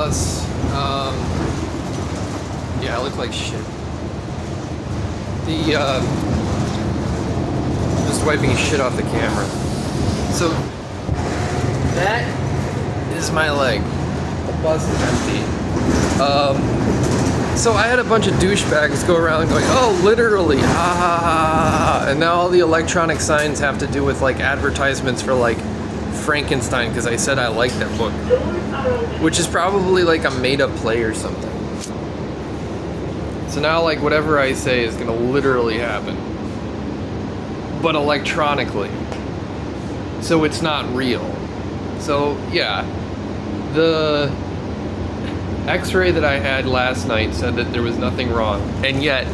Plus, yeah, I look like shit. Just wiping shit off the camera. So, that is my leg. The bus is empty. So I had a bunch of douchebags go around going, oh, literally, ha ha ha ha, and now all the electronic signs have to do with like advertisements for like Frankenstein because I said I liked that book, which is probably like a made-up play or something. So now like whatever I say is gonna literally happen, but electronically, so it's not real. So yeah, the X-ray that I had last night said that there was nothing wrong, and yet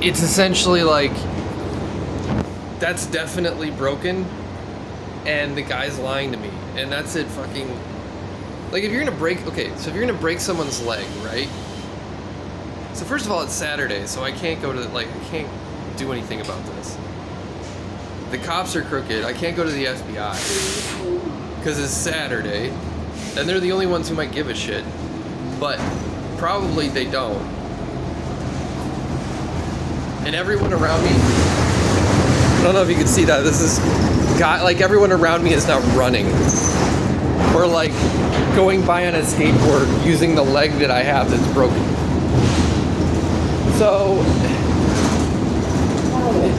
it's essentially like that's definitely broken, and the guy's lying to me, and that's it. Fucking like if you're gonna break, okay, so if you're gonna break someone's leg, right? So first of all, it's Saturday, so I can't go to I can't do anything about this. The cops are crooked. I can't go to the FBI because it's Saturday, and they're the only ones who might give a shit. But probably they don't. And everyone around me, I don't know if you can see that. This is like everyone around me is now running or like going by on a skateboard using the leg that I have that's broken. So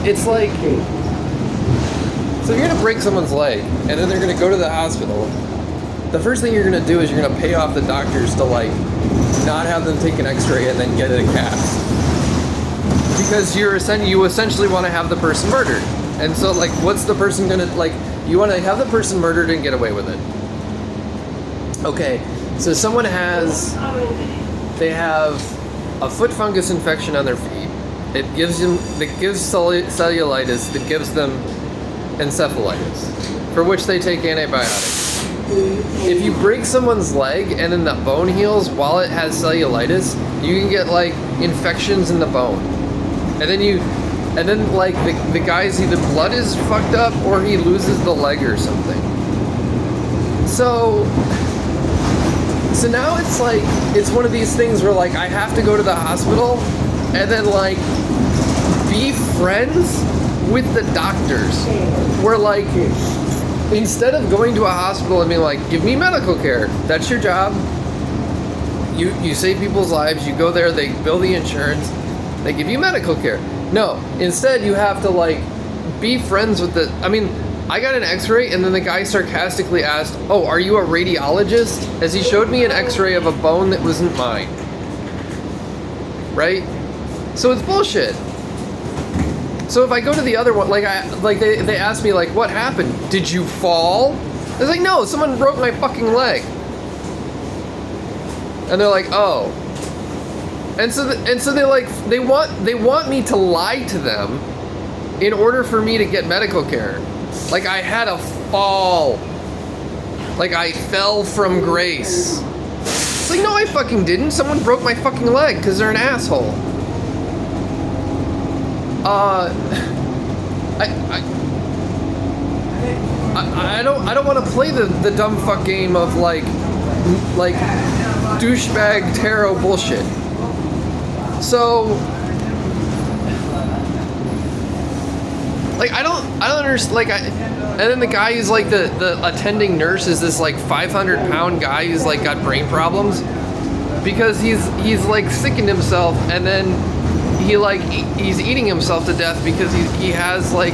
it's like. So if you're gonna break someone's leg, and then they're gonna go to the hospital, the first thing you're gonna do is you're gonna pay off the doctors to like not have them take an X-ray and then get it a cast, because you essentially want to have the person murdered. And so like, what's the person gonna like? You want to have the person murdered and get away with it. Okay, so someone they have a foot fungus infection on their feet. It gives cellulitis that gives them encephalitis, for which they take antibiotics. If you break someone's leg and then the bone heals while it has cellulitis, you can get like infections in the bone, and then like the guy's either blood is fucked up or he loses the leg or something. So now it's like it's one of these things where like I have to go to the hospital and then like be friends with the doctors, where like instead of going to a hospital and being like, give me medical care, that's your job, you save people's lives, you go there, they bill the insurance, they give you medical care. No, instead you have to like be friends with the, I mean, I got an X-ray and then the guy sarcastically asked, oh, are you a radiologist? As he showed me an X-ray of a bone that wasn't mine. Right? So it's bullshit. So if I go to the other one, like they asked me like, what happened? Did you fall? I was like, no, someone broke my fucking leg. And they're like, oh. And so they want me to lie to them in order for me to get medical care. Like I had a fall. Like I fell from grace. It's like, no, I fucking didn't. Someone broke my fucking leg because they're an asshole. I don't want to play the dumb fuck game of like douchebag tarot bullshit. So like I don't understand, like and then the guy who's like the attending nurse is this like 500-pound guy who's like got brain problems because he's like sickened himself, and then he's eating himself to death because he has like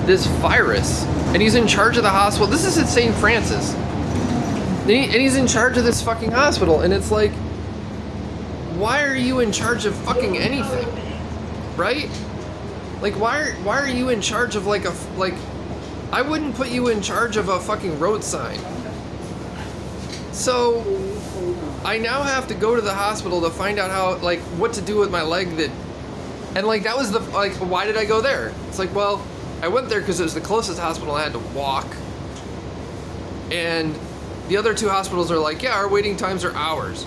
this virus, and he's in charge of the hospital. This is at St. Francis, and he's in charge of this fucking hospital, and it's like, why are you in charge of fucking anything, right? Like why are you in charge of like I wouldn't put you in charge of a fucking road sign. So I now have to go to the hospital to find out how, like, what to do with my leg and like that was why did I go there? It's like, well, I went there because it was the closest hospital. I had to walk, and the other two hospitals are like, yeah, our waiting times are hours.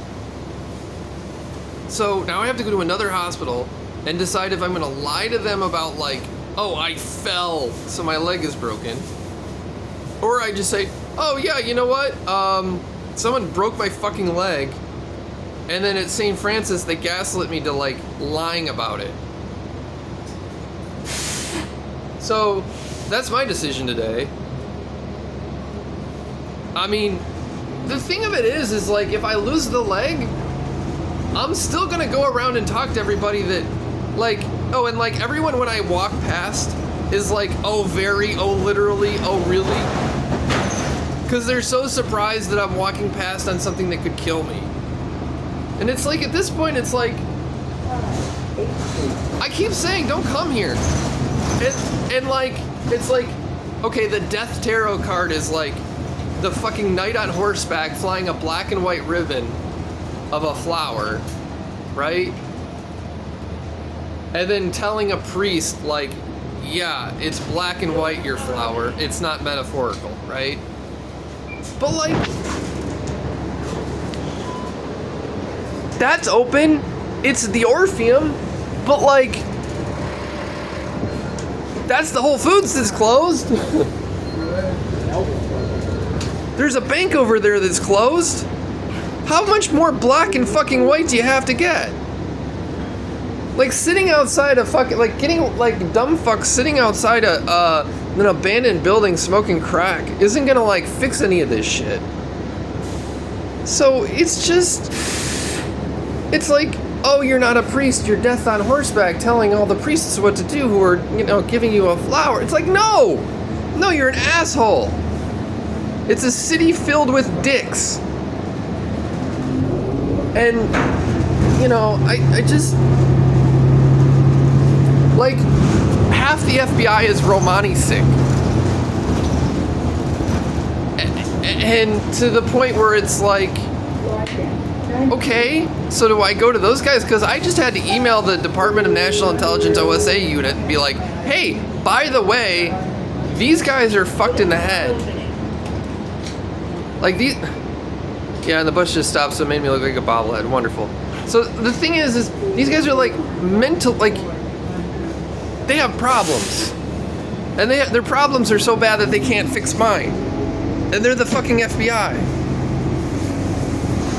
So now I have to go to another hospital and decide if I'm gonna lie to them about like oh, I fell, so my leg is broken. Or I just say, oh yeah, you know what? Someone broke my fucking leg. And then at St. Francis, they gaslit me to like lying about it. So that's my decision today. I mean, the thing of it is like if I lose the leg, I'm still gonna go around and talk to everybody that, like, oh, and like everyone when I walk past is like, oh, very, oh, literally, oh, really? Because they're so surprised that I'm walking past on something that could kill me. And it's like, at this point, it's like, I keep saying, don't come here. And like, it's like, okay, the Death Tarot card is like the fucking knight on horseback flying a black and white ribbon of a flower, right? And then telling a priest, like, yeah, it's black and white, your flower. It's not metaphorical, right? But like, that's open. It's the Orpheum, but like, that's the Whole Foods that's closed. There's a bank over there that's closed. How much more black and fucking white do you have to get? Like sitting outside a fucking, like getting like dumb fucks sitting outside an abandoned building smoking crack isn't gonna like fix any of this shit. So it's just, it's like, oh, you're not a priest, you're death on horseback telling all the priests what to do who are, you know, giving you a flower. It's like, no, you're an asshole. It's a city filled with dicks. And, you know, I just, like, half the FBI is Romani sick. And to the point where it's like, okay, so do I go to those guys? Because I just had to email the Department of National Intelligence OSA unit and be like, hey, by the way, these guys are fucked in the head. Like these, yeah, and the bus just stopped, so it made me look like a bobblehead. Wonderful. So the thing is these guys are like mental, like, they have problems. And their problems are so bad that they can't fix mine. And they're the fucking FBI.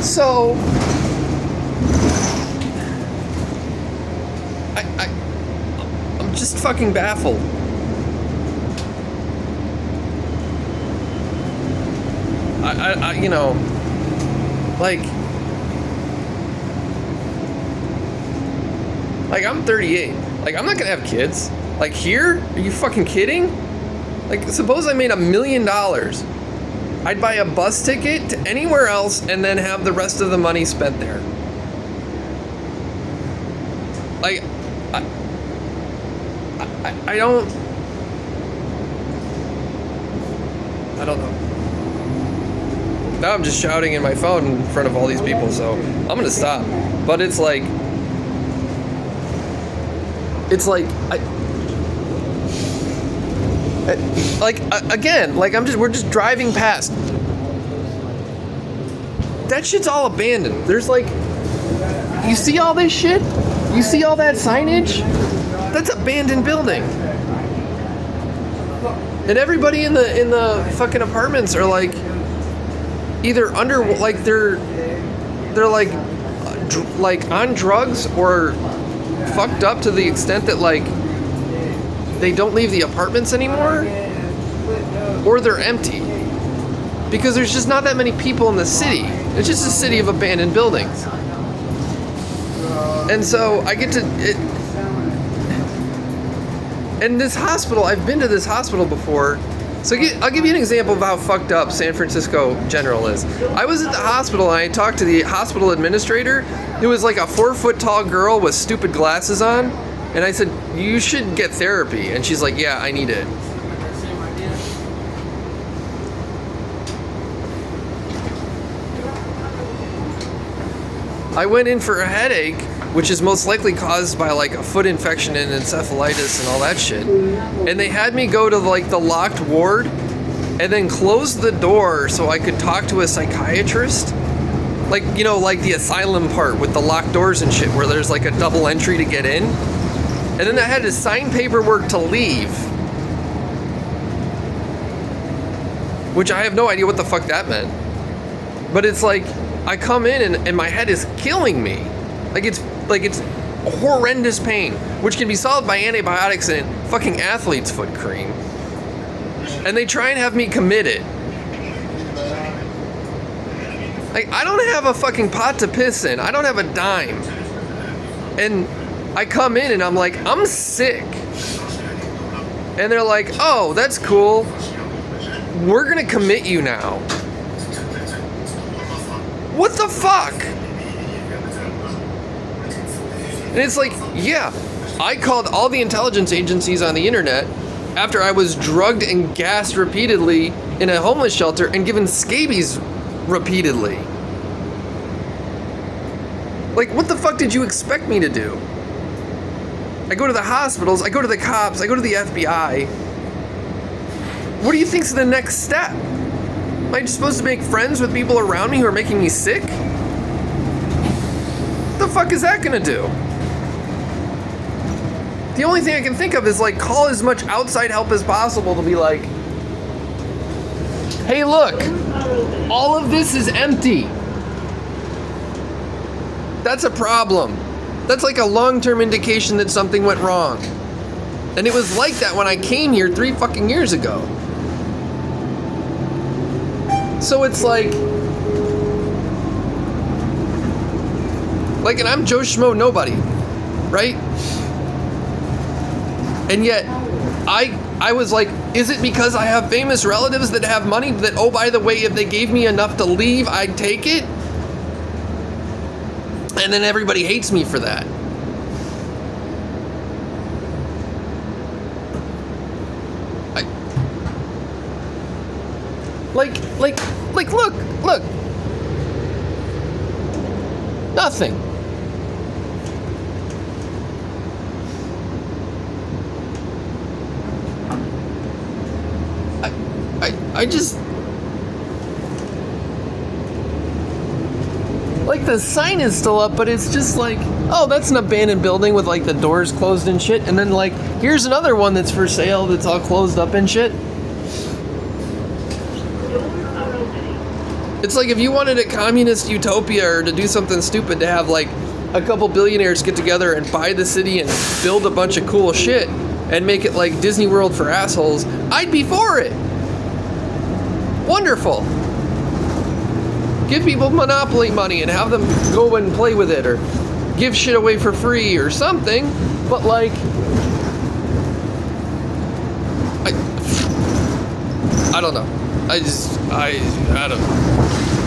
So, I'm just fucking baffled. I you know, like I'm 38. Like, I'm not gonna have kids. Like, here? Are you fucking kidding? Like, suppose I made $1 million. I'd buy a bus ticket to anywhere else and then have the rest of the money spent there. Like, I don't know. Now I'm just shouting in my phone in front of all these people, so I'm gonna stop. But it's like, again, like we're just driving past. That shit's all abandoned. There's like, you see all this shit? You see all that signage? That's abandoned building. And everybody in the fucking apartments are like, either under, like they're like on drugs or fucked up to the extent that like they don't leave the apartments anymore, or they're empty because there's just not that many people in the city. It's just a city of abandoned buildings. And so I get to it, and this hospital, I've been to this hospital before. So I'll give you an example of how fucked up San Francisco General is. I was at the hospital and I talked to the hospital administrator, who was like a 4-foot tall girl with stupid glasses on. And I said, you should get therapy. And she's like, yeah, I need it. I went in for a headache, which is most likely caused by like a foot infection and encephalitis and all that shit. And they had me go to like the locked ward and then close the door so I could talk to a psychiatrist. Like, you know, like the asylum part with the locked doors and shit where there's like a double entry to get in. And then I had to sign paperwork to leave. Which I have no idea what the fuck that meant. But it's like, I come in and my head is killing me. Like it's horrendous pain, which can be solved by antibiotics and fucking athlete's foot cream. And they try and have me commit it. Like, I don't have a fucking pot to piss in. I don't have a dime. And I come in and I'm like, I'm sick. And they're like, oh, that's cool. We're gonna commit you now. What the fuck? And it's like, yeah, I called all the intelligence agencies on the internet after I was drugged and gassed repeatedly in a homeless shelter and given scabies repeatedly. Like, what the fuck did you expect me to do? I go to the hospitals, I go to the cops, I go to the FBI. What do you think's the next step? Am I supposed to make friends with people around me who are making me sick? What the fuck is that gonna do? The only thing I can think of is like call as much outside help as possible to be like, hey look, all of this is empty. That's a problem. That's like a long-term indication that something went wrong. And it was like that when I came here 3 fucking years ago. So it's like, and I'm Joe Schmo nobody, right? And yet, I was like, is it because I have famous relatives that have money that, oh, by the way, if they gave me enough to leave, I'd take it? And then everybody hates me for that. Look. Nothing. I just, like, the sign is still up, but it's just like, oh, that's an abandoned building with like the doors closed and shit. And then like, here's another one that's for sale that's all closed up and shit. It's like if you wanted a communist utopia or to do something stupid to have like a couple billionaires get together and buy the city and build a bunch of cool shit and make it like Disney World for assholes, I'd be for it. Wonderful. Give people monopoly money and have them go and play with it, or give shit away for free or something. But like, I don't know. I don't know.